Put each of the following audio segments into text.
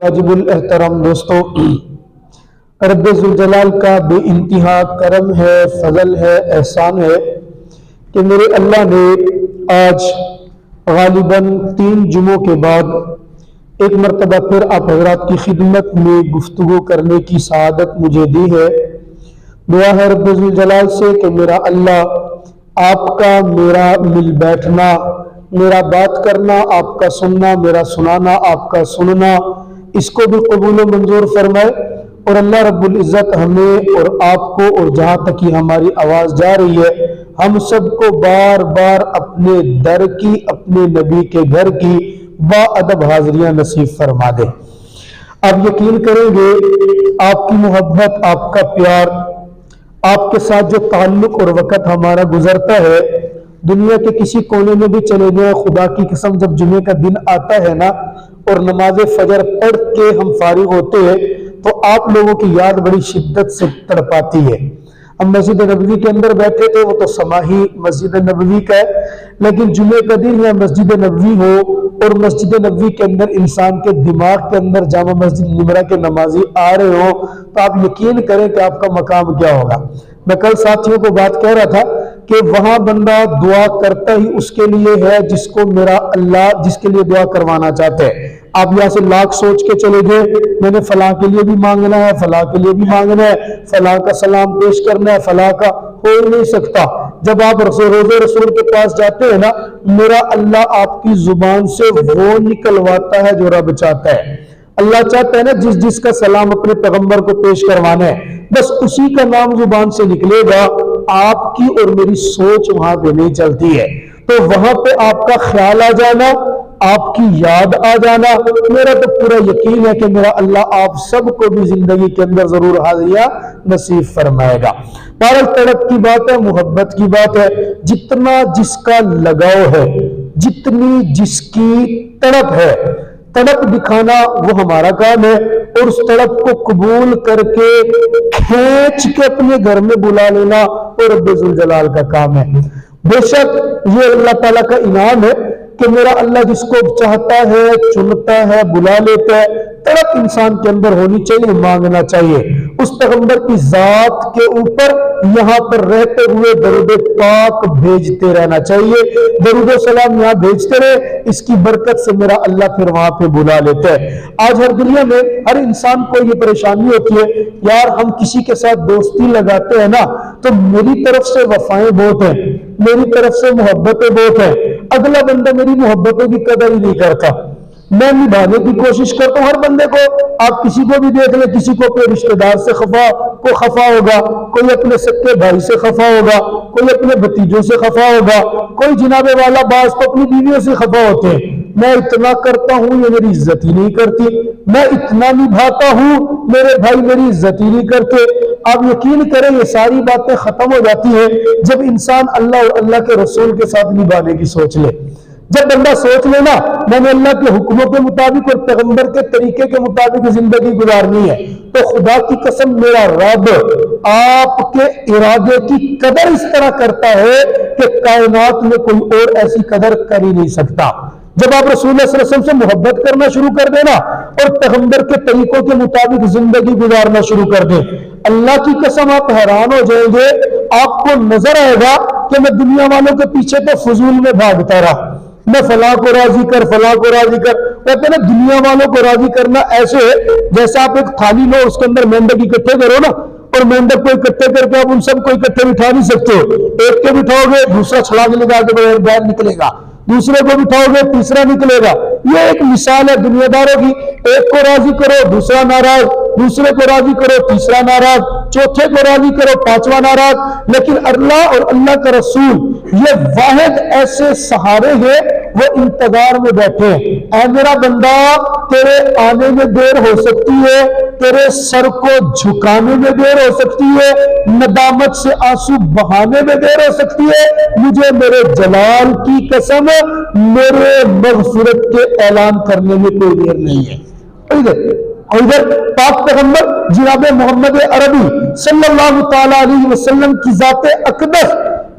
واجب الاحترام دوستو، رب ذوالجلال کا بے انتہا کرم ہے، فضل ہے، احسان ہے کہ میرے اللہ نے آج غالباً 3 جمعوں کے بعد ایک مرتبہ پھر آپ حضرات کی خدمت میں گفتگو کرنے کی سعادت مجھے دی ہے۔ دعا ہے رب ذوالجلال سے کہ میرا اللہ آپ کا میرا مل بیٹھنا، میرا بات کرنا، آپ کا سننا، میرا سنانا، آپ کا سننا، اس کو بھی قبول و منظور فرمائے، اور اللہ رب العزت ہمیں اور آپ کو اور جہاں تک یہ ہماری آواز جا رہی ہے ہم سب کو بار بار اپنے در کی، اپنے نبی کے گھر کی با ادب حاضریاں نصیب فرما دے۔ آپ یقین کریں گے آپ کی محبت، آپ کا پیار، آپ کے ساتھ جو تعلق اور وقت ہمارا گزرتا ہے، دنیا کے کسی کونے میں بھی چلے جائیں، خدا کی قسم جب جمعے کا دن آتا ہے نا اور نماز فجر پڑھ کے ہم فارغ ہوتے ہیں تو آپ لوگوں کی یاد بڑی شدت سے تڑپاتی ہے۔ ہم مسجد نبوی کے اندر بیٹھے تھے، وہ تو سماحی مسجد نبوی کا ہے، لیکن جمعے کا دن یا مسجد نبوی ہو اور مسجد نبوی کے اندر انسان کے دماغ کے اندر جامع مسجد نمرہ کے نمازی آ رہے ہوں تو آپ یقین کریں کہ آپ کا مقام کیا ہوگا۔ میں کل ساتھیوں کو بات کہہ رہا تھا کہ وہاں بندہ دعا کرتا ہی اس کے لیے ہے جس کو میرا اللہ جس کے لیے دعا کروانا چاہتے ہیں۔ آپ یہاں سے لاکھ سوچ کے چلے گئے میں نے فلاں کے لیے بھی مانگنا ہے، فلاں کے لیے بھی مانگنا ہے، فلاں کا سلام پیش کرنا ہے، فلاں کا ہو ہی نہیں سکتا۔ جب آپ روزے رسول کے پاس جاتے ہیں نا، میرا اللہ آپ کی زبان سے وہ نکلواتا ہے جو رب چاہتا ہے۔ اللہ چاہتا ہے نا جس کا سلام اپنے پیغمبر کو پیش کروانا ہے، بس اسی کا نام زبان سے نکلے گا، آپ کی اور میری سوچ وہاں پہ نہیں چلتی ہے۔ تو وہاں پہ آپ کا خیال آ جانا، آپ کی یاد آ جانا، میرا تو پورا یقین ہے کہ میرا اللہ آپ سب کو بھی زندگی کے اندر ضرور حاضریاں نصیب فرمائے گا۔ بہرحال تڑپ کی بات ہے، محبت کی بات ہے، جتنا جس کا لگاؤ ہے، جتنی جس کی تڑپ ہے، تڑپ دکھانا وہ ہمارا کام ہے، اور اس تڑپ کو قبول کر کے کھینچ کے اپنے گھر میں بلا لینا اور رب ذوالجلال کا کام ہے۔ بے شک یہ اللہ تعالیٰ کا انعام ہے کہ میرا اللہ جس کو چاہتا ہے چنتا ہے بلا لیتا ہے۔ تڑپ انسان کے اندر ہونی چاہیے، مانگنا چاہیے، اس پیغمبر کی ذات کے اوپر یہاں پر رہتے ہوئے درود پاک بھیجتے رہنا چاہیے، درود و سلام یہاں بھیجتے رہے، اس کی برکت سے میرا اللہ پھر وہاں پہ بلا لیتا ہے۔ آج ہر دنیا میں ہر انسان کو یہ پریشانی ہوتی ہے، یار ہم کسی کے ساتھ دوستی لگاتے ہیں نا تو میری طرف سے وفائیں بہت ہیں، میری طرف سے محبتیں بہت ہیں، اگلا بندہ میری محبتوں کی قدر ہی نہیں کرتا، میں نبھانے کی کوشش کرتا ہوں ہر بندے کو۔ آپ کسی کو بھی دیکھ لیں، کسی کو اپنے رشتہ دار سے خفا ہوگا، کوئی اپنے سکے بھائی سے خفا ہوگا، کوئی اپنے بھتیجوں سے خفا ہوگا، کوئی جناب والا باز تو اپنی بیویوں سے خفا ہوتے ہیں۔ میں اتنا کرتا ہوں یہ میری عزت ہی نہیں کرتی، میں اتنا نبھاتا ہوں میرے بھائی میری عزت ہی نہیں کرتے۔ آپ یقین کریں یہ ساری باتیں ختم ہو جاتی ہیں جب انسان اللہ اور اللہ کے رسول کے ساتھ نبھانے کی سوچ لے۔ جب بندہ سوچ لینا میں نے اللہ کے حکموں کے مطابق اور پیغمبر کے طریقے کے مطابق زندگی گزارنی ہے، تو خدا کی قسم میرا رب آپ کے ارادے کی قدر اس طرح کرتا ہے کہ کائنات میں کوئی اور ایسی قدر کر ہی نہیں سکتا۔ جب آپ رسول اللہ صلی اللہ علیہ وسلم سے محبت کرنا شروع کر دینا اور پیغمبر کے طریقوں کے مطابق زندگی گزارنا شروع کر دیں، اللہ کی قسم آپ حیران ہو جائیں گے، آپ کو نظر آئے گا کہ میں دنیا والوں کے پیچھے تو فضول میں بھاگتا رہا، میں فلاں کو راضی کر، فلاں کو راضی کر۔ کہتے ہیں نا دنیا والوں کو راضی کرنا ایسے ہے جیسے آپ ایک تھالی لو، اس کے اندر مینڈک اکٹھے کرو نا، اور مینڈک کو اکٹھے کر کے آپ ان سب کو اکٹھے بٹھا نہیں سکتے ہو، ایک کے بٹھاؤ گے دوسرا چھلانگ لگا کے باہر نکلے گا، دوسرے کو بٹھاؤ گے تیسرا نکلے گا۔ یہ ایک مثال ہے دنیا داروں کی، ایک کو راضی کرو دوسرا ناراض، دوسرے کو راضی کرو تیسرا ناراض، چوتھے کو راضی کرو پانچواں ناراض۔ لیکن اللہ اور اللہ کا رسول یہ واحد ایسے سہارے ہیں، وہ انتظار میں بیٹھے ہیں، اے میرا بندہ تیرے آنے میں دیر ہو سکتی ہے، تیرے سر کو جھکانے میں دیر ہو سکتی ہے، ندامت سے آنسو بہانے میں دیر ہو سکتی ہے، مجھے میرے جلال کی قسم میرے مغفرت کے اعلان کرنے میں کوئی دیر نہیں ہے۔ اور ادھر پاک پیغمبر جناب محمد عربی صلی اللہ تعالی علیہ وسلم کی ذات اقدس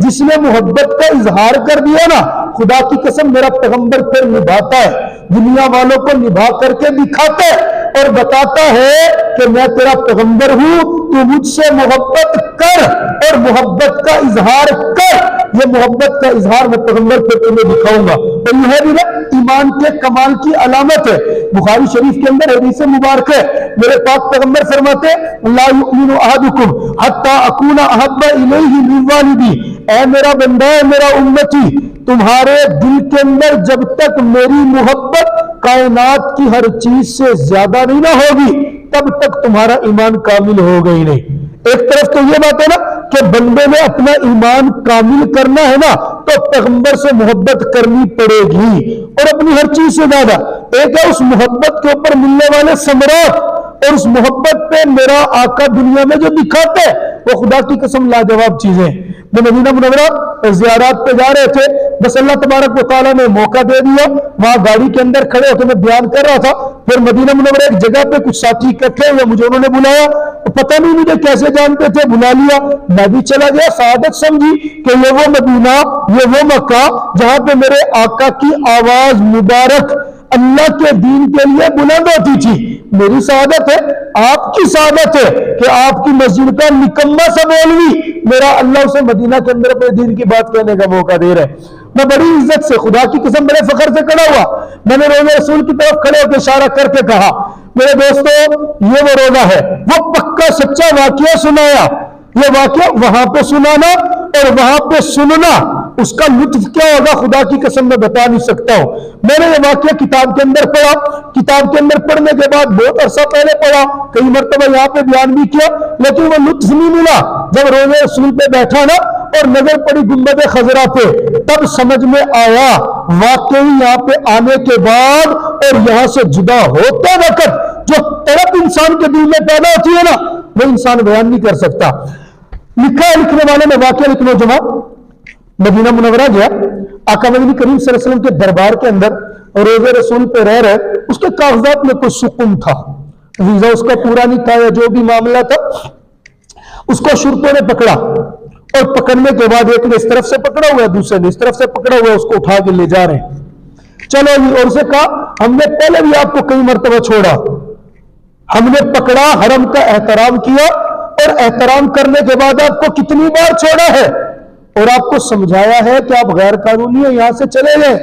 جس نے محبت کا اظہار کر دیا نا، خدا کی قسم میرا پیغمبر پھر نبھاتا ہے، دنیا والوں کو نبھا کر کے دکھاتا ہے اور بتاتا ہے کہ میں تیرا پیغمبر ہوں، تو مجھ سے محبت کر اور محبت کا اظہار کر۔ یہ محبت کا اظہار میں پیغمبر پھر تمہیں دکھاؤں گا۔ اور یہ بھی نا ایمان کے کمال کی علامت ہے۔ بخاری شریف کے اندر حدیث مبارک ہے، میرے پاک پیغمبر فرماتے ہیں لا یؤمن احدکم حتی اکون احب الیہ من والدی، اے میرا بندہ، اے میرا امتی، تمہارے دل کے اندر جب تک میری محبت کائنات کی ہر چیز سے زیادہ نہیں نہ ہوگی تب تک تمہارا ایمان کامل ہوگا ہی نہیں۔ ایک طرف تو یہ بات ہے نا کہ بندے نے اپنا ایمان کامل کرنا ہے نا تو پیغمبر سے محبت کرنی پڑے گی اور اپنی ہر چیز سے زیادہ۔ ایک ہے اس محبت کے اوپر ملنے والے ثمرات، اور اس محبت پہ میرا آقا دنیا میں جو دکھاتا ہے وہ خدا کی قسم لاجواب چیزیں۔ میں مدینہ منورہ زیارات پہ جا رہے تھے، بس اللہ تبارک و تعالیٰ نے موقع دے دیا، وہاں گاڑی کے اندر کھڑے ہو کے میں بیان کر رہا تھا، پھر مدینہ منورہ ایک جگہ پہ کچھ ساتھی اکٹھے ہوئے، مجھے انہوں نے بلایا، پتہ نہیں مجھے کیسے جانتے تھے، بلا لیا، میں بھی چلا گیا، سعادت سمجھی کہ یہ وہ مدینہ، یہ وہ مکہ جہاں پہ میرے آقا کی آواز مبارک اللہ کے دین کے لیے بلند ہوتی تھی۔ میری سعادت ہے، آپ کی سعادت ہے کہ آپ کی مسجد کا نکما سا مولوی میرا اللہ اسے مدینہ کے اندر اپنے دین کی بات کہنے کا موقع دے رہا ہے۔ میں بڑی عزت سے، خدا کی قسم بڑے فخر سے کھڑا ہوا، میں نے روزہ رسول کی طرف کھڑے ہو کے اشارہ کر کے کہا میرے دوستو یہ وہ روزہ ہے، وہ پکا سچا واقعہ سنایا۔ یہ واقعہ وہاں پہ سنانا اور وہاں پہ سننا، اس کا لطف کیا ہوگا خدا کی قسم میں بتا نہیں سکتا ہوں۔ میں نے یہ واقعہ کتاب کے اندر پڑھا، کتاب کے اندر پڑھنے کے بعد بہت عرصہ پہلے پڑھا، کئی مرتبہ یہاں پہ بیان بھی کیا، لیکن وہ لطف نہیں ملا۔ جب روزہ رسول پہ بیٹھا نا اور نظر پڑی گنبد خضرا پہ، تب سمجھ میں آیا واقعی یہاں پہ آنے کے بعد اور یہاں سے جدا ہوتے وقت جو تڑپ انسان کے دل میں پیدا ہوتی ہے نا وہ انسان بیان نہیں کر سکتا۔ لکھا ہے لکھنے والے نے، واقعہ لکھ لو جماعت، مدینہ منورہ گیا، آقا مدنی کریم صلی اللہ علیہ وسلم کے دربار کے اندر روزہ رسول پہ رہ رہے، اس کے کاغذات میں کوئی سکون تھا، ویزا اس کا پورا نہیں تھا یا جو بھی معاملہ تھا، اس کو شرطوں نے پکڑا اور پکڑنے کے بعد ایک نے اس طرف سے پکڑا ہوا ہے، دوسرے نے اس طرف سے پکڑا ہوا ہے، اس کو اٹھا کے لے جا رہے ہیں۔ چلو جی، اور اسے کہا ہم نے پہلے بھی آپ کو کئی مرتبہ چھوڑا، ہم نے پکڑا، حرم کا احترام کیا اور احترام کرنے کے بعد آپ کو کتنی بار چھوڑا ہے اور آپ کو سمجھایا ہے کہ آپ غیر قانونی ہیں، یہاں سے چلے گئے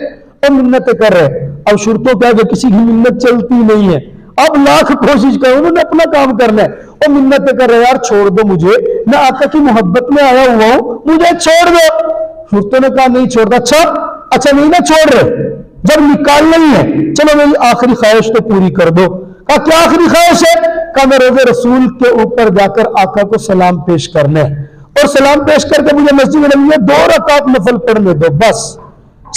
اور منتیں کر رہے۔ اب شرطوں پہ کہ کسی کی منت چلتی نہیں ہے، اب لاکھ کوشش کرو، انہوں نے اپنا کام کرنا ہے اور منتیں کر رہے، یار چھوڑ دو مجھے، میں آقا کی محبت میں آیا ہوا ہوں، مجھے چھوڑ دو۔ شرطوں نے کہا نہیں چھوڑتا۔ اچھا نہیں نہ چھوڑ رہے، جب نکالنا ہی ہے چلو میری آخری خواہش تو پوری کر دو۔ کہا کیا آخری خواہش ہے؟ کہا میں روزہ رسول کے اوپر جا کر آقا کو سلام پیش کرنا ہے اور سلام پیش کر کے مجھے مسجد نبوی میں 2 رکعت نفل پڑھنے دو، بس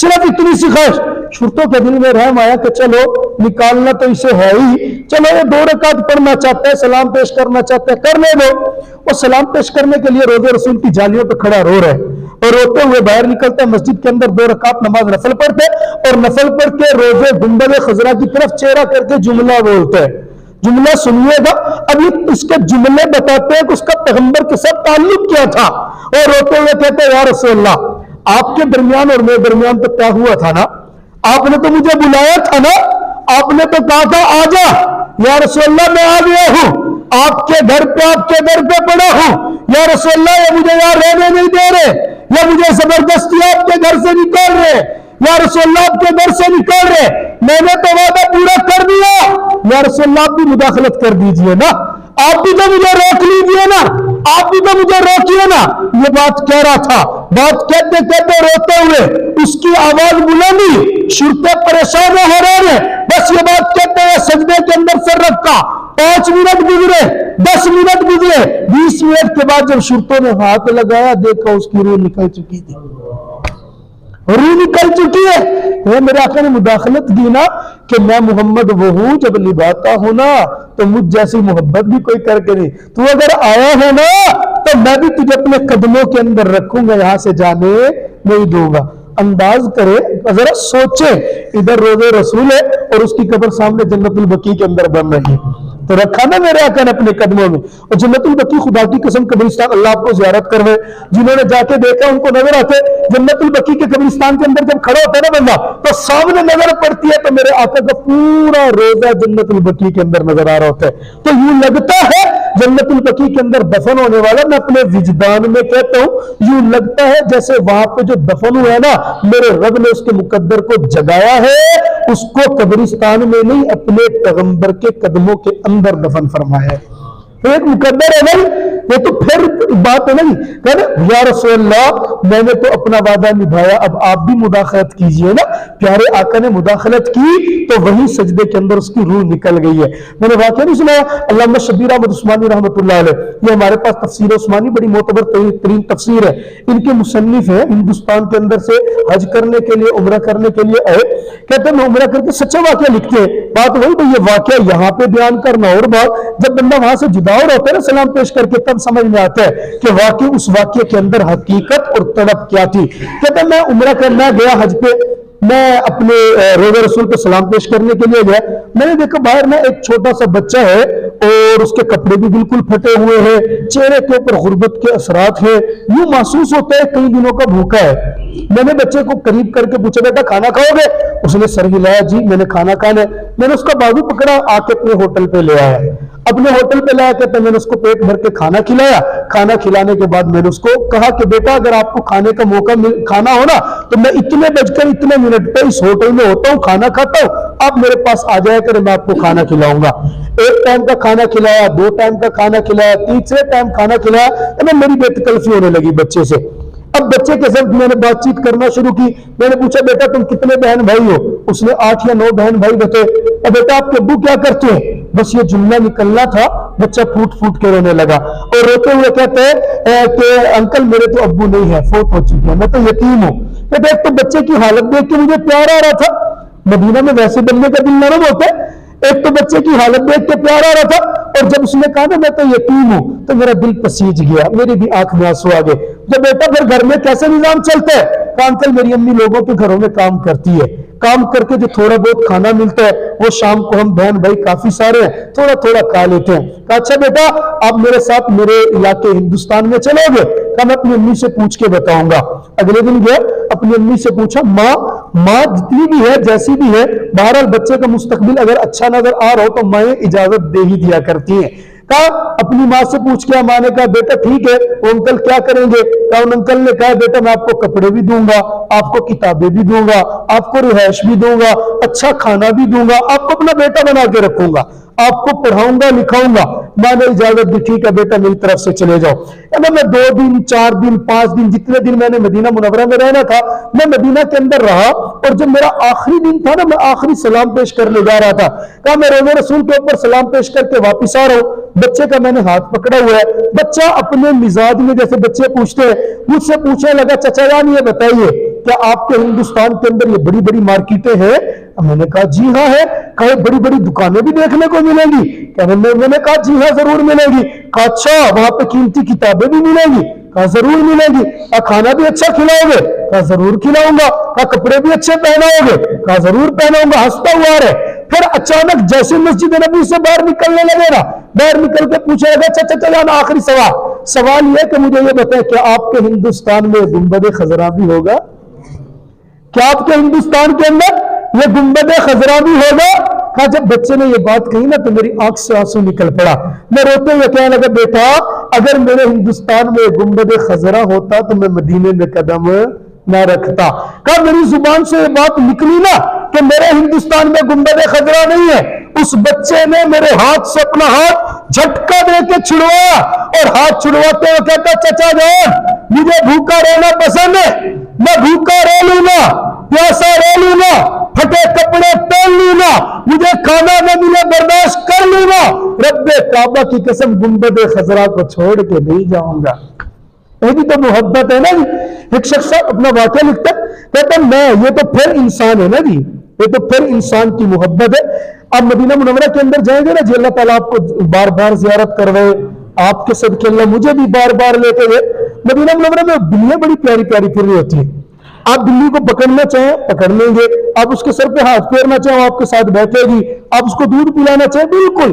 صرف اتنی سی خواہش۔ شرطوں کے دل میں رحم آیا کہ چلو نکالنا تو اسے ہے ہی، چلو یہ 2 رکعت پڑھنا چاہتا ہے، سلام پیش کرنا چاہتا ہے، کرنے دو۔ وہ سلام پیش کرنے کے لیے روزہ رسول کی جالیوں پہ کھڑا رو رہے اور روتے ہوئے باہر نکلتے، مسجد کے اندر 2 رکعت نماز نفل پڑھتے اور نفل پڑھ کے روزے گنبد خضرا کی طرف چہرہ کر کے جملہ بولتے ہیں۔ جملہ سنیے گا، ابھی اس کے جملے بتاتے ہیں کہ اس کا پیغمبر کے ساتھ تعلق کیا تھا، اور روتے ہوئے کہتے ہیں یا رسول اللہ، آپ کے درمیان اور میرے درمیان تو طے ہوا تھا نا، آپ نے تو مجھے بلایا تھا نا، آپ نے تو کہا تھا آ جا، یا رسول اللہ میں آ گیا ہوں، آپ کے گھر پہ پڑا ہوں، یا رسول اللہ یہ مجھے یہاں رہنے نہیں دے رہے، یا مجھے زبردستی آپ کے گھر سے نکال رہے، یا رسول اللہ آپ کے گھر سے نکال رہے، میں نے تو وعدہ پورا کر دیا، یا رسول اللہ آپ بھی مداخلت کر دیجئے نا، آپ بھی تو مجھے روک لیجئے نا، آپ بھی تو مجھے روکیے نا۔ یہ بات کہہ رہا تھا، بات کہتے کہتے روتے ہوئے اس کی آواز بلندی، شرطے پریشان ہو رہے ہیں، بس یہ بات کہتے ہوئے سجدے کے اندر سر رکھا۔ 5 منٹ گزرے، 10 منٹ گزرے، 20 منٹ کے بعد جب شرطوں نے ہاتھ لگایا دیکھا اس کی روح نکل چکی تھی، روح نکل چکی ہے۔ یہ میرے آقا نے مداخلت کی نا کہ میں محمد وہ ہوں جب نبھاتا ہوں نا تو مجھ جیسی محبت بھی کوئی کر کے نہیں، تو اگر آیا ہے نا تو میں بھی تجھے اپنے قدموں کے اندر رکھوں گا، یہاں سے جانے نہیں دوں گا۔ انداز کرے، ذرا سوچے، ادھر روزہ رسول ہے اور اس کی قبر سامنے جنت البقیع کے اندر بن رہی ہے، تو رکھا نا میرے آقا نے اپنے قدموں میں. اور جنت البقیع خدا کی قسم قبرستان اللہ آپ کو زیارت کروے, جنہوں نے جا کے دیکھا ان کو نظر آتے جنت البقیع کے قبرستان کے اندر جب کھڑا ہوتا ہے نا بندہ تو سامنے نظر پڑتی ہے تو میرے آقا کا پورا روزہ جنت البقیع کے اندر نظر آ رہا ہوتا ہے. تو یوں لگتا ہے جنت البقیع کے اندر دفن ہونے والا, میں اپنے وجدان میں کہتا ہوں یوں لگتا ہے جیسے وہاں پہ جو دفن ہوا ہے نا میرے رب نے اس کے مقدر کو جگایا ہے, اس کو قبرستان میں نہیں اپنے پیغمبر کے قدموں کے اندر دفن فرمایا ہے. ایک مقدر ہے نہیں, یہ تو پھر بات ہے نہیں کہ یا رسول اللہ میں نے تو اپنا وعدہ نبھایا, اب آپ بھی مداخلت کیجئے نا. پیارے آقا نے مداخلت کی تو وہی سجدے کے اندر اس کی روح نکل گئی ہے. میں نے واقعہ نہیں سنایا, علامہ شبیر احمد عثمانی رحمۃ اللہ علیہ, یہ ہمارے پاس تفسیر عثمانی بڑی معتبر ترین تفسیر ہے, ان کے مصنف ہیں, ہندوستان کے اندر سے حج کرنے کے لیے عمرہ کرنے کے لیے آئے, کہتے ہیں میں عمرہ کر کے سچا واقعہ لکھتے ہیں. بات وہی بھئی یہ واقعہ یہاں پہ بیان کرنا اور بات جب بندہ وہاں سے جدا اور ہوتا ہے نا سلام پیش کر کے تب سمجھ میں آتا ہے کہ واقعی اس واقعے کے اندر حقیقت اور طلب کیا تھی. کہتے ہیں میں عمرہ کرنا گیا حج پہ, میں اپنے روزہ رسول پہ سلام پیش کرنے کے لیے گیا, میں نے دیکھا باہر میں ایک چھوٹا سا بچہ ہے اور اس کے کپڑے بھی بالکل پھٹے ہوئے ہیں, چہرے کے اوپر غربت کے اثرات ہیں, یوں محسوس ہوتا ہے کئی دنوں کا بھوکا ہے. میں نے بچے کو قریب کر کے پوچھا بیٹا کھانا کھاؤ گے؟ اس نے سر ہلایا جی میں نے کھانا کھانا ہے. میں نے اس کا بازو پکڑا, آ کے اپنے ہوٹل پہ لے آیا, اپنے ہوٹل پہ لایا, کہتے میں نے اس کو پیٹ بھر کے کھانا کھلایا. کھانا کھلانے کے بعد میں نے اس کو کہا کہ بیٹا اگر آپ کو کھانے کا موقع کھانا ہو نا تو میں اتنے بج کر اتنے منٹ پہ اس ہوٹل میں ہوتا ہوں, کھانا کھاتا ہوں, آپ میرے پاس آ جایا کریں, میں آپ کو کھانا کھلاؤں گا. ایک ٹائم کا کھانا کھلایا, 2 ٹائم کا کھانا کھلایا, تیسرے ٹائم کھانا کھلایا, میری بے تکلفی ہونے لگی بچے سے. اب بچے کے ساتھ میں نے بات چیت کرنا شروع کی. میں نے پوچھا بیٹا تم کتنے بہن بھائی ہو؟ اس نے 8 یا 9 بہن بھائی بتے. اب بیٹا آپ کے ابو کیا کرتے ہیں؟ بس یہ جملہ نکلنا تھا, بچہ پھوٹ پھوٹ کے رونے لگا اور روتے ہوئے کہتے ہیں کہ انکل میرے تو ابو نہیں ہے, فوت ہو چکے ہیں, میں تو یتیم ہوں. کہتے ایک تو بچے کی حالت دیکھ کے مجھے پیار آ رہا تھا, مدینہ میں ویسے بننے کا دل نرم ہوتا ہے, ایک تو بچے کی حالت دیکھ کے پیار آ رہا تھا, اور جب اس نے کہا نا میں تو یتیم ہوں تو میرا دل پسیج گیا, میری بھی آنکھ میں آنسو آ گئے. جب بیٹا پھر گھر میں کیسے نظام چلتا ہے؟ کہا انکل میری امی لوگوں کے گھروں میں کام کرتی ہے, کام کر کے جو تھوڑا بہت کھانا ملتا ہے وہ شام کو ہم بہن بھائی کافی سارے ہیں تھوڑا تھوڑا کھا لیتے ہیں. کہا اچھا بیٹا آپ میرے ساتھ میرے علاقے ہندوستان میں چلو گے؟ کہا میں اپنی امی سے پوچھ کے بتاؤں گا. اگلے دن گیا, اپنی امی سے پوچھا, ماں جتنی بھی ہے جیسی بھی ہے بہرحال بچے کا مستقبل اگر اچھا نظر آ رہا ہو تو مائیں اجازت دے ہی دیا کرتی ہیں. کہا اپنی ماں سے پوچھ کے ماں نے کہا بیٹا ٹھیک ہے, وہ انکل کیا کریں گے؟ کہا ان انکل نے کہا بیٹا میں آپ کو کپڑے بھی دوں گا, آپ کو کتابیں بھی دوں گا, آپ کو رہائش بھی دوں گا, اچھا کھانا بھی دوں گا, آپ کو اپنا بیٹا بنا کے رکھوں گا, آپ کو پڑھاؤں گا لکھاؤں گا. ماں نے اجازت دی, ٹھیک ہے بیٹا میری طرف سے چلے جاؤ. میں 2 دن 4 دن 5 دن جتنے دن میں نے مدینہ منورہ میں رہنا تھا میں مدینہ کے اندر رہا, اور جب میرا آخری دن تھا نا میں آخری سلام پیش کرنے جا رہا تھا. کہا میں روزہ رسول کے اوپر سلام پیش کر کے واپس آ رہا ہوں, بچے کا میں نے ہاتھ پکڑا ہوا ہے. بچہ اپنے مزاج میں جیسے بچے پوچھتے ہیں مجھ سے پوچھنے لگا چچا جان یہ بتائیے کیا آپ کے ہندوستان کے اندر یہ بڑی بڑی مارکیٹیں ہیں؟ میں نے کہا جی ہاں ہے. کہا بڑی بڑی دکانیں بھی دیکھنے کو ملیں گی؟ میں نے کہا جی ہاں ضرور ملیں گی. کہا اچھا وہاں پہ قیمتی کتابیں بھی ملیں گی؟ کہا ضرور ملیں گی. کھانا بھی اچھا کھلاؤ گے؟ کہا ضرور کھلاؤں گا. کہا کپڑے بھی اچھے پہناؤ گے؟ کہا ضرور پہناؤں گا. ہنستا ہوا رہے. پھر اچانک جیسے مسجد نبی سے باہر نکلنے لگے نا, باہر نکل کے پوچھے لگا چچا جان آخری سوال یہ کہ مجھے یہ بتائیں کہ آپ کے ہندوستان میں گنبد خضرا بھی ہوگا؟ کیا آپ کے ہندوستان کے اندر یہ گنبد خضرا بھی ہوگا؟ کہا جب بچے نے یہ بات کہی نا تو میری آنکھ سے آنسو نکل پڑا. میں روتے ہوئے کہنے لگا بیٹا اگر میرے ہندوستان میں گنبد خضرا ہوتا تو میں مدینے میں قدم نہ رکھتا. کہا میری زبان سے یہ بات نکلی نا کہ میرے ہندوستان میں گنبد خضرا نہیں ہے, اس بچے نے میرے ہاتھ سے اپنا ہاتھ جھٹکا دے کے چھڑوایا, اور ہاتھ چھڑواتے ہوئے کہتا چچا جان مجھے بھوکا رہنا پسند ہے, میں بھوکا رہ لوں گا, پیاسا رہ لوں گا, پھٹے کپڑے پہن لوں گا, مجھے کھانا نہ ملے برداشت کر لوں گا, رب کعبہ کی قسم گنبد خضرا کو چھوڑ کے نہیں جاؤں گا. یہ بھی تو محبت ہے نا جی. ایک شخص اپنا واقعہ لکھتا ہے, کہتا میں یہ تو پھر انسان ہے نا جی, یہ تو پھر انسان کی محبت ہے. آپ مدینہ منورہ کے اندر جائیں گے نا جی, اللہ تعالیٰ آپ کو بار بار زیارت کروائے, آپ کے صدقے اللہ مجھے بھی بار بار لے کے گئے. مدینہ منورہ میں بلیاں بڑی پیاری پیاری پھر رہی ہوتی ہیں. آپ بلی کو پکڑنا چاہیں پکڑ لیں گے, آپ اس کے سر پہ ہاتھ پھیرنا چاہیں آپ کے ساتھ بیٹھے گی, آپ اس کو دودھ پلانا چاہیں بالکل.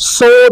100